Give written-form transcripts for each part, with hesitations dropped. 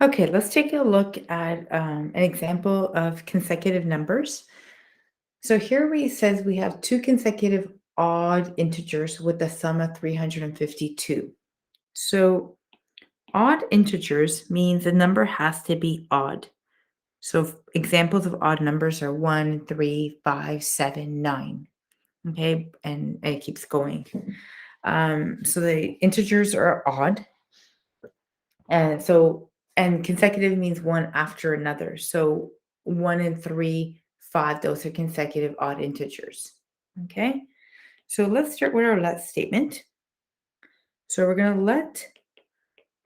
Okay, let's take a look at an example of consecutive numbers. So here we says we have two consecutive odd integers with a sum of 352. So odd integers means the number has to be odd. So examples of odd numbers are 1, 3, 5, 7, 9. Okay, and it keeps going. So the integers are odd. And consecutive means one after another. So 1 and 3, 5, those are consecutive odd integers. Okay. So let's start with our let statement. So we're going to let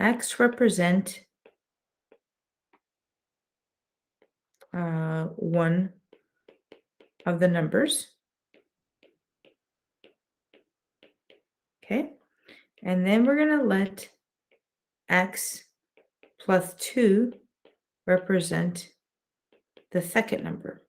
x represent one of the numbers. Okay. And then we're going to let x plus 2 represent the second number.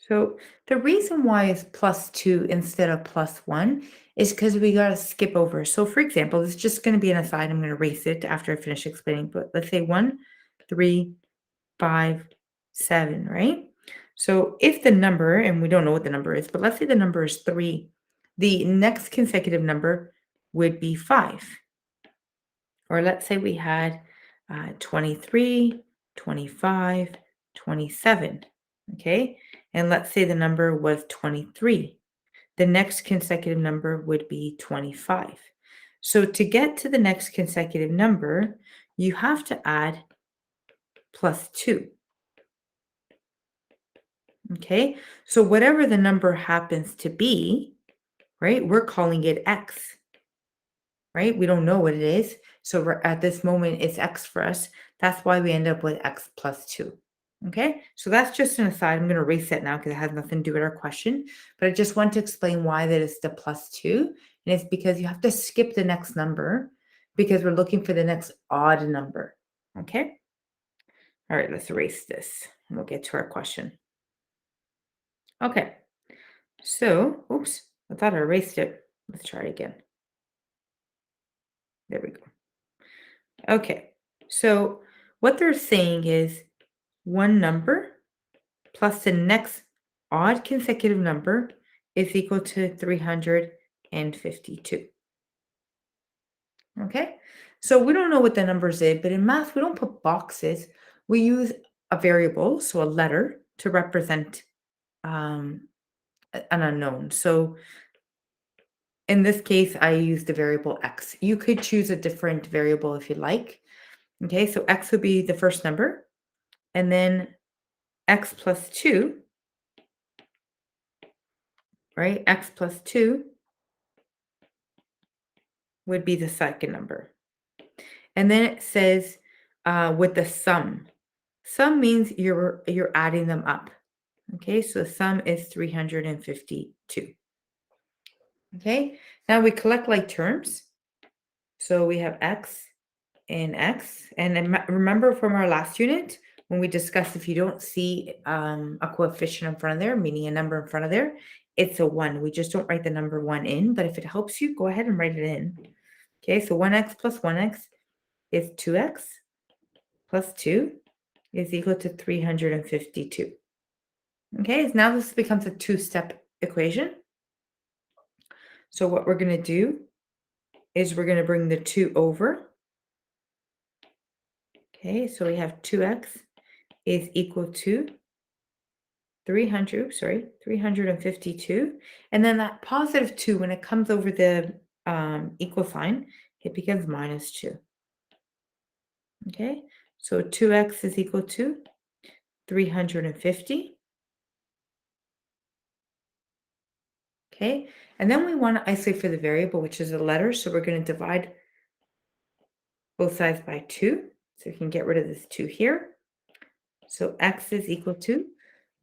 So the reason why it's plus 2 instead of plus 1 is because we got to skip over. So for example, it's just going to be an aside. I'm going to erase it after I finish explaining. But let's say 1, 3, 5, 7, right? So if the number, and we don't know what the number is, but let's say the number is 3, the next consecutive number would be 5. Or let's say we had 23, 25, 27. Okay. And let's say the number was 23. The next consecutive number would be 25. So to get to the next consecutive number, you have to add plus 2. Okay. So whatever the number happens to be, right, we're calling it x, right? We don't know what it is. So at this moment, it's x for us. That's why we end up with x plus 2. Okay, so that's just an aside. I'm going to erase that now because it has nothing to do with our question. But I just want to explain why that is the plus 2. And it's because you have to skip the next number because we're looking for the next odd number. Okay, all right, let's erase this and we'll get to our question. Okay, so, oops, I thought I erased it. Let's try it again. There we go. Okay, so what they're saying is one number plus the next odd consecutive number is equal to 352. Okay, so we don't know what the numbers is, but in math, we don't put boxes. We use a variable, so a letter, to represent an unknown. So in this case, I use the variable x. You could choose a different variable if you like. Okay, so x would be the first number, and then x plus 2, right? X plus 2 would be the second number. And then it says with the sum. Sum means you're adding them up. Okay, so sum is 352. Okay, now we collect like terms. So we have x and x. And then remember from our last unit, when we discussed if you don't see a coefficient in front of there, meaning a number in front of there, it's a 1. We just don't write the number 1 in, but if it helps you, go ahead and write it in. Okay, so 1x plus 1x is 2x plus 2 is equal to 352. Okay, so now this becomes a two-step equation. So what we're going to do is we're going to bring the 2 over. Okay, so we have 2x is equal to 352. And then that positive 2, when it comes over the equal sign, it becomes minus 2. Okay, so 2x is equal to 350. Okay, and then we want to isolate for the variable, which is a letter. So we're going to divide both sides by 2. So we can get rid of this 2 here. So x is equal to,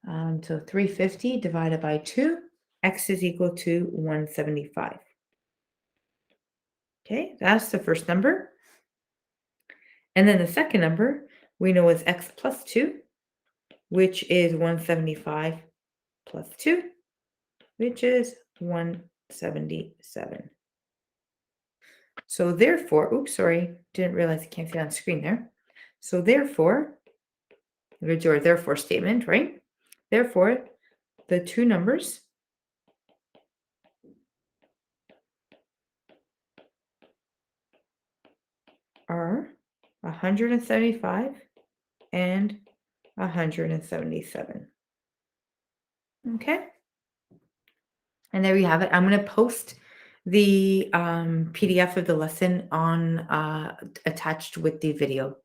so 350 divided by 2, x is equal to 175. Okay, that's the first number. And then the second number we know is x plus 2, which is 175 plus 2, which is 177. So therefore, oops, sorry, didn't realize I can't see it on screen there. So therefore, I'm going to do our therefore statement, right? Therefore, the two numbers are 175 and 177. Okay. And there you have it. I'm going to post the PDF of the lesson on attached with the video.